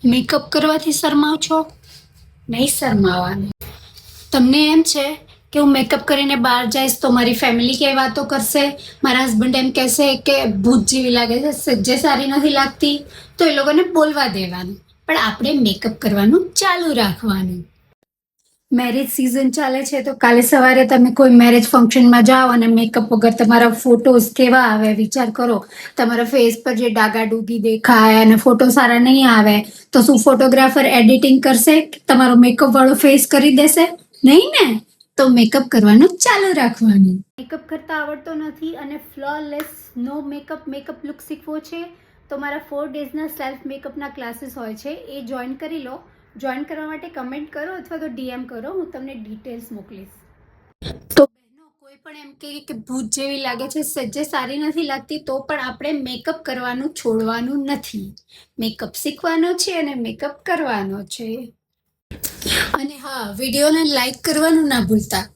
Makeup કરવાથી શરમાવ છો? નહીં શરમાવાનું. તમને એમ છે કે હું મેકઅપ કરીને બહાર જઈશ તો મારી ફેમિલી કઈ વાતો કરશે, મારા હસબન્ડ એમ કહેશે કે ભૂત જેવી લાગે છે, સજ્જે સારી નથી લાગતી, તો એ લોકોને બોલવા દેવાનું. પણ આપણે મેકઅપ કરવાનું ચાલુ રાખવાનું. મેરેજ સિઝન ચાલે છે તો કાલે સવારે તમે કોઈ મેરેજ ફંક્શનમાં જાઓ અને મેકઅપ વગર તમારા ફોટોઝ કેવા આવે વિચાર કરો. તમારા ફેસ પર જે ડાઘા ડૂઘી દેખાય અને ફોટો સારા નહીં આવે તો શું ફોટોગ્રાફર એડિટિંગ કરશે? તમારો મેકઅપ વાળો ફેસ કરી દેશે? નહીં ને? તો મેકઅપ કરવાનું ચાલુ રાખવાનું. મેકઅપ કરતા આવડતો નથી અને ફ્લોલેસ નો મેકઅપ લુક શીખવો છે તો મારા 4 ડેઝના સેલ્ફ મેકઅપના ક્લાસીસ હોય છે, એ જોઈન કરી લો. જોઈન કરવા માટે કમેન્ટ કરો અથવા તો ડીએમ કરો, હું તમને ડિટેલ્સ મોકલીશ. તો બહેનો, કોઈ પણ એમ કહે કે ભૂત જેવી લાગે છે, સજ્જે સારી નથી લાગતી, તો પણ આપણે મેકઅપ કરવાનું છોડવાનું નથી. મેકઅપ શીખવાનો છે અને મેકઅપ કરવાનો છે. અને હા, વિડીયોને લાઈક કરવાનું ના ભૂલતા.